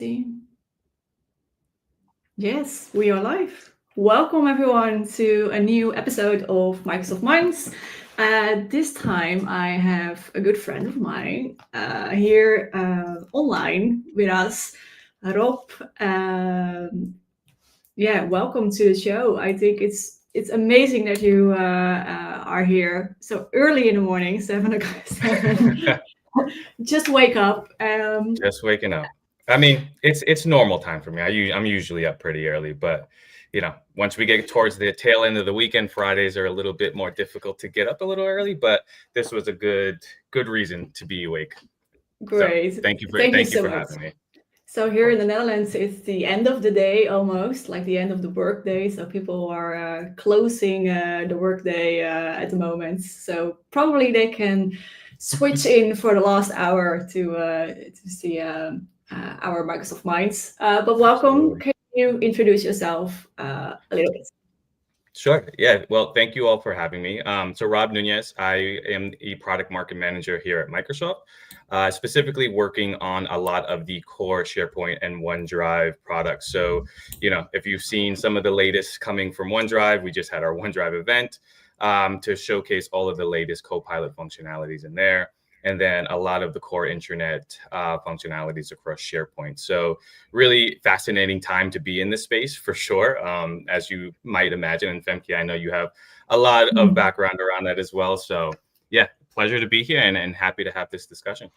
See. Yes, we are live. Welcome everyone to a new episode of Microsoft Minds. This time I have a good friend of mine here online with us, Rob. Welcome to the show. I think it's amazing that you are here so early in the morning, 7 o'clock. Just wake up. Just waking up. I mean, it's normal time for me. I'm usually up pretty early, but once we get towards the tail end of the weekend, Fridays are a little bit more difficult to get up a little early. But this was a good reason to be awake. Great. So thank you so for much. having me. So here in the Netherlands, it's the end of the day almost, like the end of the workday. So people are closing the workday at the moment. So probably they can switch in for the last hour to see our Microsoft Minds. But welcome. Absolutely. Can you introduce yourself a little bit? Sure. Yeah. Well, thank you all for having me. So Rob Nunez, I am a product market manager here at Microsoft, specifically working on a lot of the core SharePoint and OneDrive products. So, if you've seen some of the latest coming from OneDrive, we just had our OneDrive event to showcase all of the latest Copilot functionalities in there. And then a lot of the core intranet functionalities across SharePoint. So really fascinating time to be in this space for sure. As you might imagine, and Femke, I know you have a lot of background around that as well. So yeah, pleasure to be here and happy to have this discussion.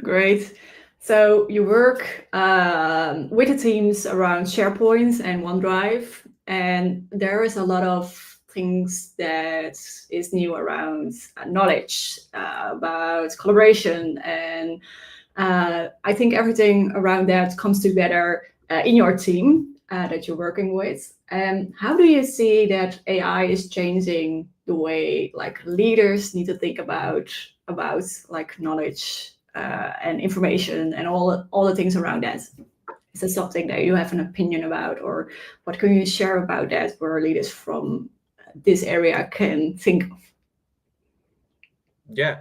Great. So you work with the teams around SharePoint and OneDrive, and there is a lot of things that is new around knowledge, about collaboration, and I think everything around that comes together in your team that you're working with. And how do you see that AI is changing the way like leaders need to think about like knowledge and information and all the things around that? Is that something that you have an opinion about, or what can you share about that where leaders from this area can think of? Yeah.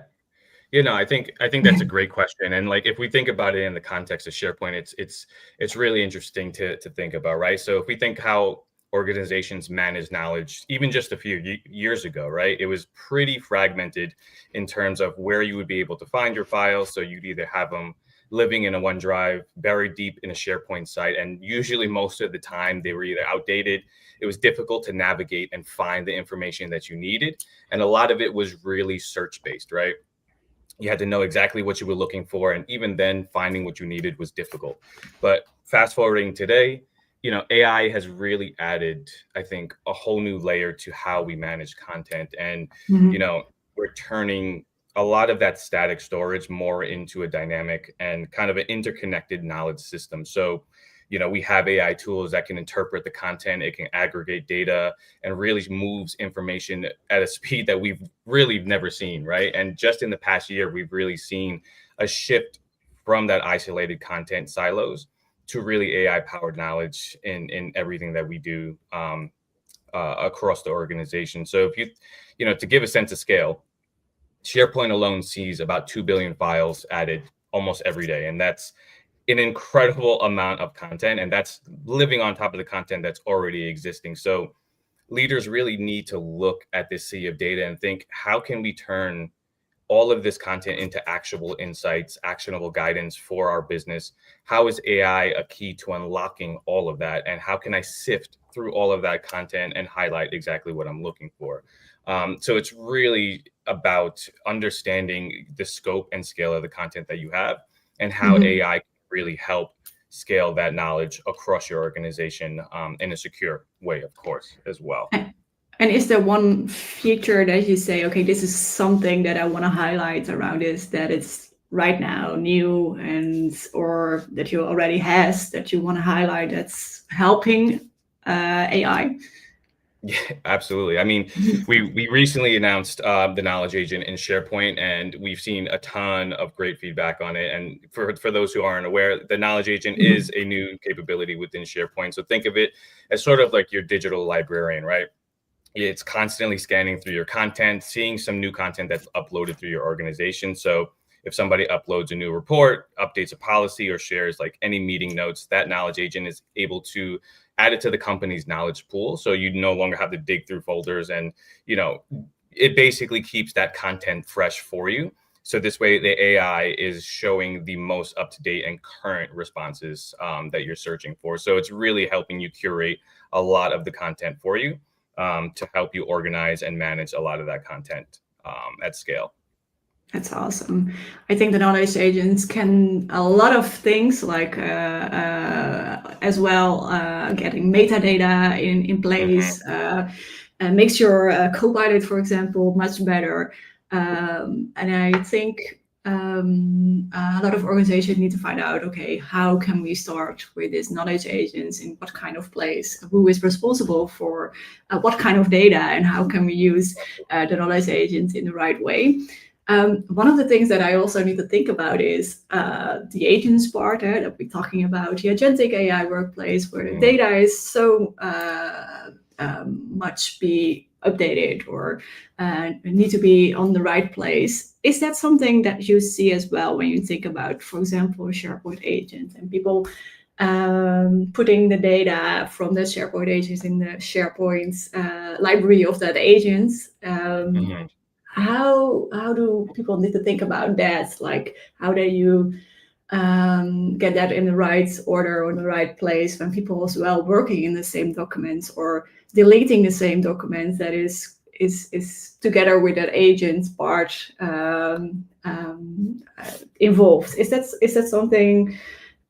I think that's a great question. And like if we think about it in the context of SharePoint, it's really interesting to think about, right? So if we think how organizations manage knowledge, even just a few years ago, right? It was pretty fragmented in terms of where you would be able to find your files. So you'd either have them living in a OneDrive, buried deep in a SharePoint site. And usually most of the time they were either outdated. It was difficult to navigate and find the information that you needed. And a lot of it was really search-based, right? You had to know exactly what you were looking for. And even then finding what you needed was difficult. But fast forwarding today, AI has really added, I think, a whole new layer to how we manage content. And, we're turning a lot of that static storage more into a dynamic and kind of an interconnected knowledge system. So, we have AI tools that can interpret the content, it can aggregate data, and really moves information at a speed that we've really never seen, right? And just in the past year, we've really seen a shift from that isolated content silos to really AI-powered knowledge in everything that we do across the organization. So if to give a sense of scale, SharePoint alone sees about 2 billion files added almost every day. And that's an incredible amount of content, and that's living on top of the content that's already existing. So leaders really need to look at this sea of data and think, how can we turn all of this content into actionable insights, actionable guidance for our business? How is AI a key to unlocking all of that? And how can I sift through all of that content and highlight exactly what I'm looking for? So it's really about understanding the scope and scale of the content that you have and how AI can really help scale that knowledge across your organization in a secure way, of course, as well. And is there one feature that you say, okay, this is something that I want to highlight around this, that it's right now new, and or that you already has that you want to highlight that's helping AI? Yeah, absolutely. I mean, we recently announced the Knowledge Agent in SharePoint, and we've seen a ton of great feedback on it. And for those who aren't aware, the Knowledge Agent is a new capability within SharePoint. So think of it as sort of like your digital librarian, right? It's constantly scanning through your content, seeing some new content that's uploaded through your organization. So if somebody uploads a new report, updates a policy, or shares like any meeting notes, that knowledge agent is able to add it to the company's knowledge pool. So you no longer have to dig through folders, and it basically keeps that content fresh for you. So this way, the AI is showing the most up-to-date and current responses that you're searching for. So it's really helping you curate a lot of the content for you to help you organize and manage a lot of that content at scale. That's awesome. I think the knowledge agents can a lot of things, like as well, getting metadata in place, and makes your Copilot, for example, much better. And I think a lot of organizations need to find out, okay, how can we start with these knowledge agents, in what kind of place, who is responsible for what kind of data, and how can we use the knowledge agents in the right way. One of the things that I also need to think about is the agents part that we're talking about, the agentic AI workplace, where the data is so much be updated or need to be on the right place. Is that something that you see as well when you think about, for example, a SharePoint agent and people putting the data from the SharePoint agents in the SharePoint library of that agents? How do people need to think about that? Like, how do you get that in the right order or in the right place when people as well working in the same documents or deleting the same documents that is together with that agent part involved? Is that something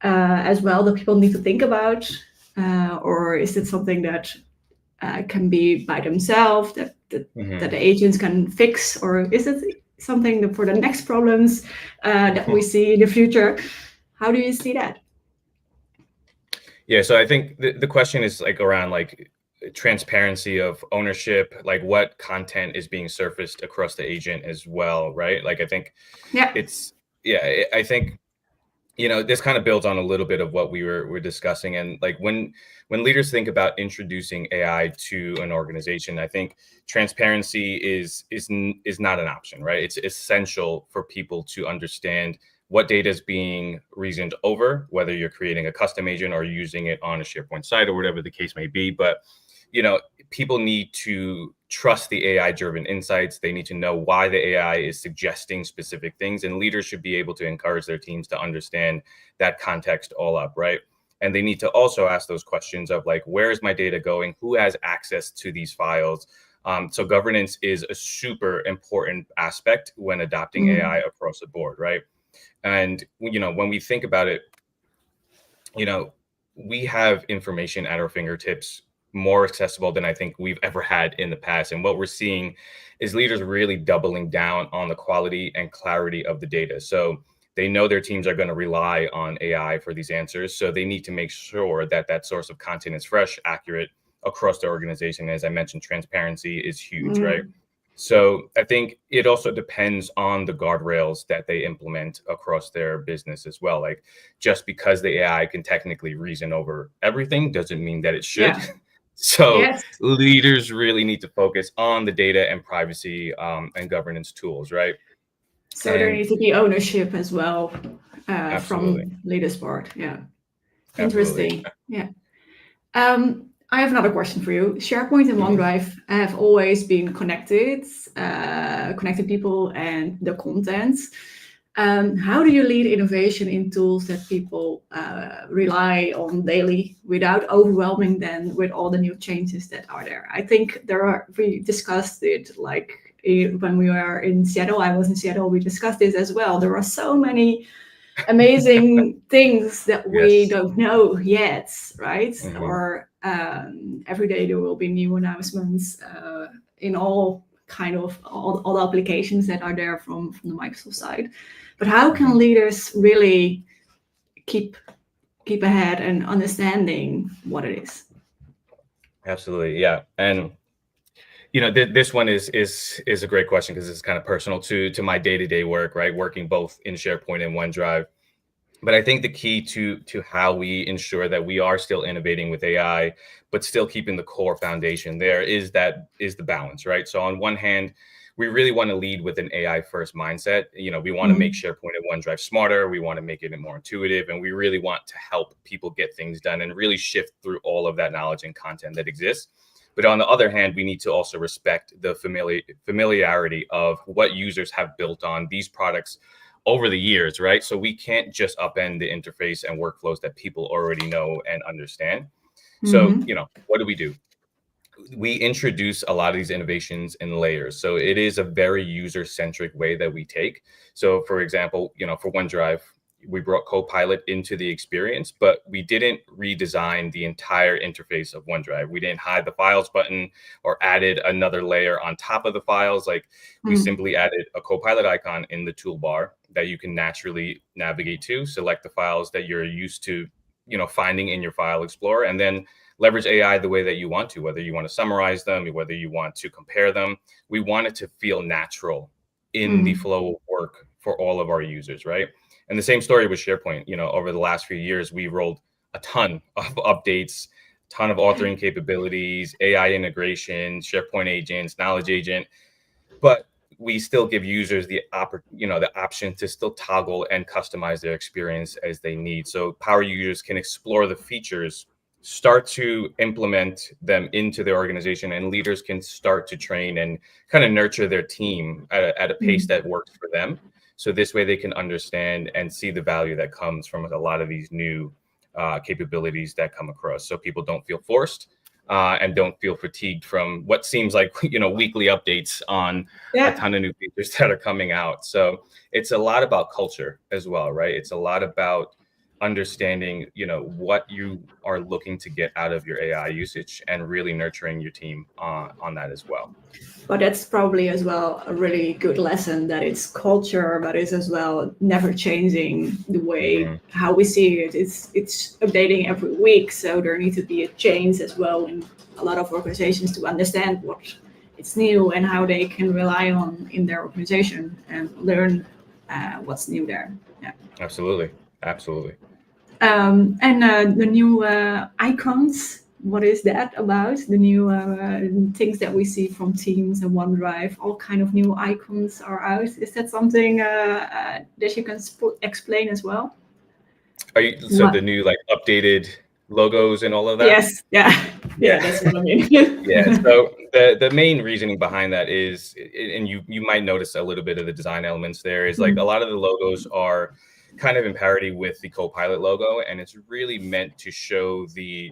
as well that people need to think about, or is it something that can be by themselves that the agents can fix, or is it something for the next problems that we see in the future? How do you see that? Yeah, so I think the question is like around like transparency of ownership, like what content is being surfaced across the agent as well, right? Like I think I think this kind of builds on a little bit of what we're discussing. And like when leaders think about introducing AI to an organization, I think transparency is not an option, right? It's essential for people to understand what data is being reasoned over, whether you're creating a custom agent or using it on a SharePoint site or whatever the case may be. But people need to trust the AI-driven insights. They need to know why the AI is suggesting specific things, and leaders should be able to encourage their teams to understand that context all up, right? And they need to also ask those questions of like, where is my data going? Who has access to these files? So governance is a super important aspect when adopting AI across the board, right? And when we think about it, we have information at our fingertips more accessible than I think we've ever had in the past. And what we're seeing is leaders really doubling down on the quality and clarity of the data. So they know their teams are going to rely on AI for these answers. So they need to make sure that that source of content is fresh, accurate across the organization. As I mentioned, transparency is huge, right? So I think it also depends on the guardrails that they implement across their business as well. Like just because the AI can technically reason over everything doesn't mean that it should. Yeah. So leaders really need to focus on the data and privacy and governance tools, right? So there needs to be ownership as well from leaders' part. Yeah. Interesting. Yeah. I have another question for you. SharePoint and OneDrive have always been connected people and the content. How do you lead innovation in tools that people rely on daily without overwhelming them with all the new changes that are there? I think we discussed it like when we were in Seattle. I was in Seattle. We discussed this as well. There are so many amazing things that we don't know yet, right? Or every day there will be new announcements in all the applications that are there from the Microsoft side. But how can leaders really keep ahead and understanding what it is? Absolutely, yeah. And this one is a great question because it's kind of personal to my day-to-day work, right? Working both in SharePoint and OneDrive. But I think the key to how we ensure that we are still innovating with AI, but still keeping the core foundation there is the balance, right? So on one hand, we really want to lead with an AI first mindset. We want to make SharePoint and OneDrive smarter. We want to make it more intuitive, and we really want to help people get things done and really shift through all of that knowledge and content that exists. But on the other hand, we need to also respect the familiarity of what users have built on these products over the years, right? So we can't just upend the interface and workflows that people already know and understand. So, what do? We introduce a lot of these innovations in layers. So it is a very user-centric way that we take. So for example, for OneDrive, we brought Copilot into the experience, but we didn't redesign the entire interface of OneDrive. We didn't hide the files button or added another layer on top of the files. Like we simply added a Copilot icon in the toolbar that you can naturally navigate to, select the files that you're used to, finding in your file explorer, and then leverage AI the way that you want to, whether you want to summarize them, whether you want to compare them. We want it to feel natural in the flow of work for all of our users, right? And the same story with SharePoint. Over the last few years, we rolled a ton of updates, ton of authoring capabilities, AI integration, SharePoint agents, knowledge agent, but we still give users the option to still toggle and customize their experience as they need. So power users can explore the features, start to implement them into their organization, and leaders can start to train and kind of nurture their team at a pace that works for them. So this way they can understand and see the value that comes from a lot of these new capabilities that come across. So people don't feel forced and don't feel fatigued from what seems like, weekly updates on a ton of new features that are coming out. So it's a lot about culture as well, right? It's a lot about understanding, what you are looking to get out of your AI usage and really nurturing your team on that as well. But that's probably as well a really good lesson, that it's culture, but it's as well never changing the way how we see it. It's updating every week, so there needs to be a change as well in a lot of organizations to understand what it's new and how they can rely on in their organization and learn what's new there. Yeah, absolutely. And the new icons. What is that about? The new things that we see from Teams and OneDrive, all kind of new icons are out. Is that something that you can explain as well? The new updated logos and all of that? Yes, yeah, that's what I mean. Yeah, so the main reasoning behind that is, and you might notice a little bit of the design elements there, is like a lot of the logos are kind of in parity with the Copilot logo, and it's really meant to show the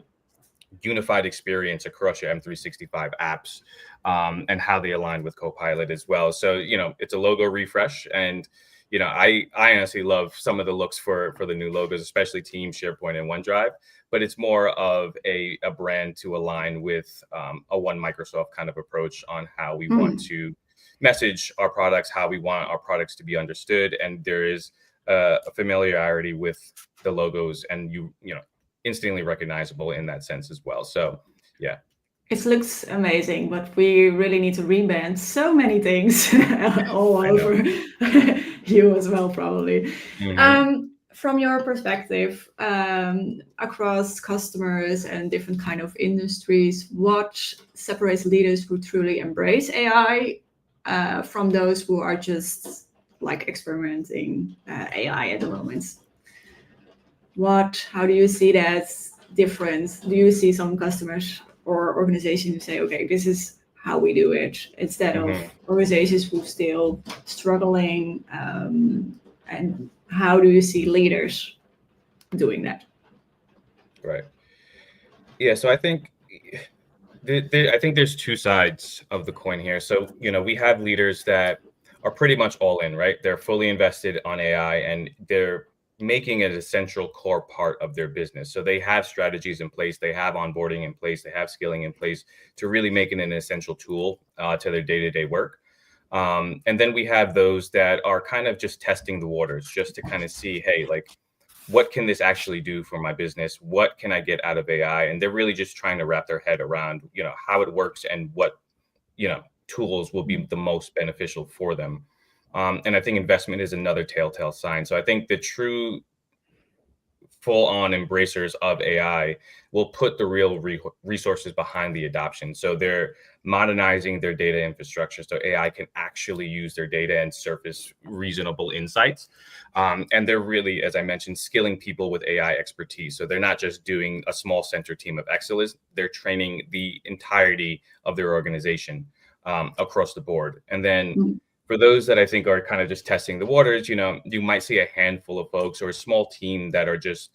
unified experience across your M365 apps and how they align with Copilot as well. So, it's a logo refresh, and, I honestly love some of the looks for the new logos, especially Teams, SharePoint, and OneDrive, but it's more of a brand to align with a One Microsoft kind of approach on how we want to message our products, how we want our products to be understood. And there is a familiarity with the logos, and instantly recognizable in that sense as well. So yeah, it looks amazing, but we really need to rebrand so many things all over you as well, probably. From your perspective, across customers and different kind of industries, what separates leaders who truly embrace AI from those who are just experimenting AI at the moment? How do you see that difference? Do you see some customers or organizations who say, okay, this is how we do it, instead of organizations who are still struggling? And how do you see leaders doing that? Right. Yeah. So I think there's two sides of the coin here. So, we have leaders that are pretty much all in, right? They're fully invested on AI, and they're making it a central core part of their business. So they have strategies in place, they have onboarding in place, they have skilling in place to really make it an essential tool to their day-to-day work. And then we have those that are kind of just testing the waters, just to kind of see, hey, what can this actually do for my business? What can I get out of AI? And they're really just trying to wrap their head around, how it works and what, tools will be the most beneficial for them. And I think investment is another telltale sign. So I think the true full-on embracers of AI will put the real resources behind the adoption. So they're modernizing their data infrastructure so AI can actually use their data and surface reasonable insights. And they're really, as I mentioned, skilling people with AI expertise. So they're not just doing a small center team of excellence, they're training the entirety of their organization across the board. And then for those that I think are kind of just testing the waters, you might see a handful of folks or a small team that are just,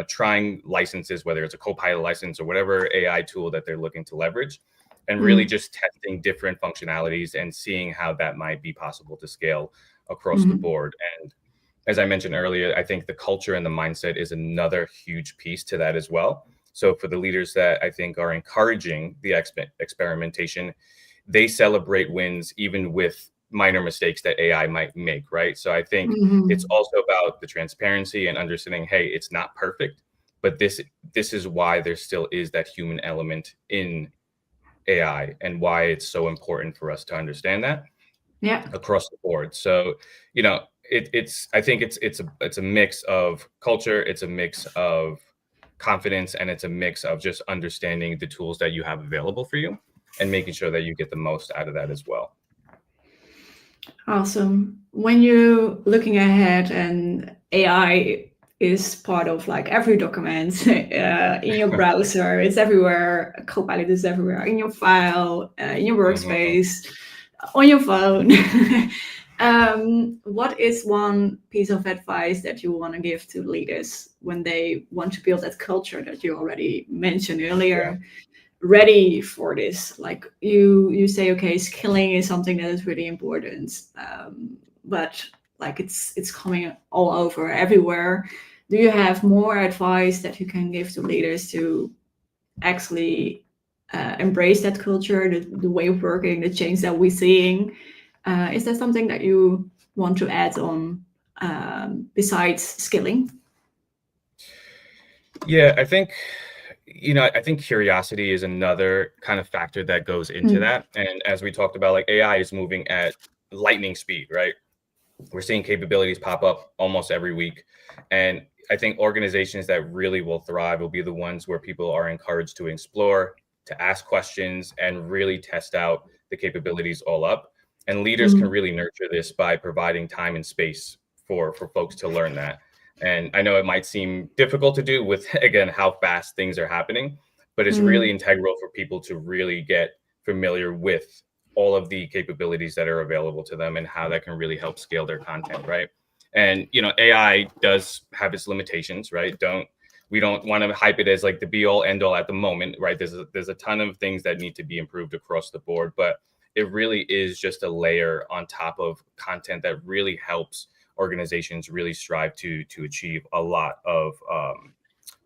trying licenses, whether it's a Copilot license or whatever AI tool that they're looking to leverage, and really just testing different functionalities and seeing how that might be possible to scale across the board. And as I mentioned earlier, I think the culture and the mindset is another huge piece to that as well. So for the leaders that I think are encouraging the experimentation, they celebrate wins even with minor mistakes that AI might make, right? So I think it's also about the transparency and understanding, hey, it's not perfect, but this is why there still is that human element in AI and why it's so important for us to understand that across the board. So, I think it's a mix of culture, it's a mix of confidence, and it's a mix of just understanding the tools that you have available for you and making sure that you get the most out of that as well. Awesome. When you're looking ahead and AI is part of like every document in your browser, it's everywhere. Copilot is everywhere in your file, in your workspace, on your phone. What is one piece of advice that you want to give to leaders when they want to build that culture that you already mentioned earlier? Ready for this, like you say, okay, skilling is something that is really important, but like it's coming all over everywhere. Do you have more advice that you can give to leaders to actually embrace that culture, the way of working, the change that we're seeing? Is there something that you want to add on besides skilling? Yeah, I think curiosity is another kind of factor that goes into that. And as we talked about, like AI is moving at lightning speed, right? We're seeing capabilities pop up almost every week. And I think organizations that really will thrive will be the ones where people are encouraged to explore, to ask questions, and really test out the capabilities all up. And leaders can really nurture this by providing time and space for folks to learn that. And I know it might seem difficult to do with, again, how fast things are happening, but it's really integral for people to really get familiar with all of the capabilities that are available to them and how that can really help scale their content, right? And, AI does have its limitations, right? We don't want to hype it as like the be all end all at the moment, right? There's a ton of things that need to be improved across the board, but it really is just a layer on top of content that really helps organizations really strive to achieve a lot of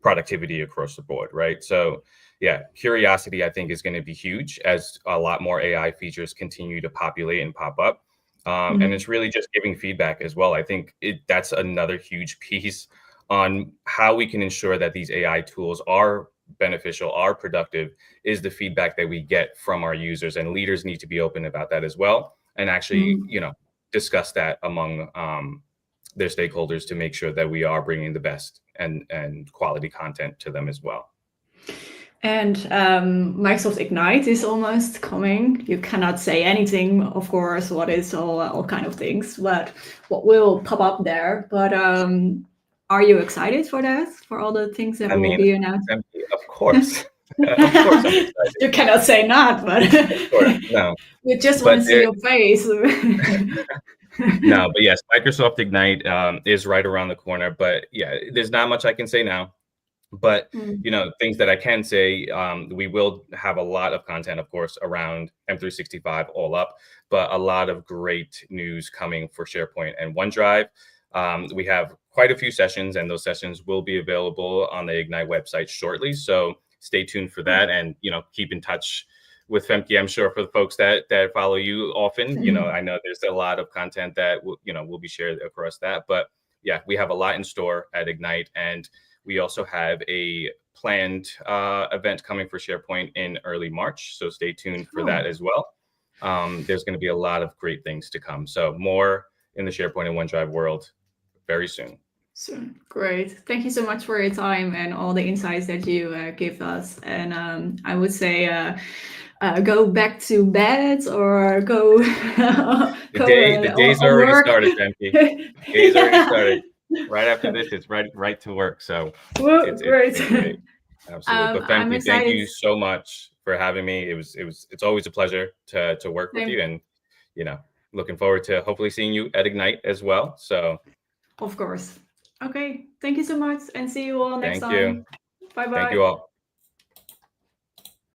productivity across the board, right? So yeah, curiosity I think is going to be huge as a lot more AI features continue to populate and pop up. And it's really just giving feedback as well. I think that's another huge piece on how we can ensure that these AI tools are beneficial, are productive, is the feedback that we get from our users, and leaders need to be open about that as well. And actually, discuss that among their stakeholders to make sure that we are bringing the best and quality content to them as well. And Microsoft Ignite is almost coming. You cannot say anything, of course, what is all kind of things, but what will pop up there. But are you excited for that? For all the things that will be announced? Of course. Of course I'm excited. You cannot say not, but of course, no. We just want to see your face. No, but yes, Microsoft Ignite is right around the corner. But yeah, there's not much I can say now. But things that I can say, we will have a lot of content, of course, around M365 all up, but a lot of great news coming for SharePoint and OneDrive. We have quite a few sessions, and those sessions will be available on the Ignite website shortly. So stay tuned for that, and keep in touch with Femke. I'm sure for the folks that follow you often, I know there's a lot of content that will be shared across that. But yeah, we have a lot in store at Ignite, and we also have a planned event coming for SharePoint in early March. So stay tuned for that as well. There's going to be a lot of great things to come. So more in the SharePoint and OneDrive world very soon. So great. Thank you so much for your time and all the insights that you give us. And I would say go back to bed or go The day's or already work. started, Femke. The day's already started. Right after this, it's right to work. So Well, it's great. been great. Absolutely. But I'm Femke, thank excited. you so much for having me. It's always a pleasure to work with Same. you, and looking forward to hopefully seeing you at Ignite as well. So Of course. Okay. Thank you so much and see you all next thank you. time. Bye bye. Thank you all.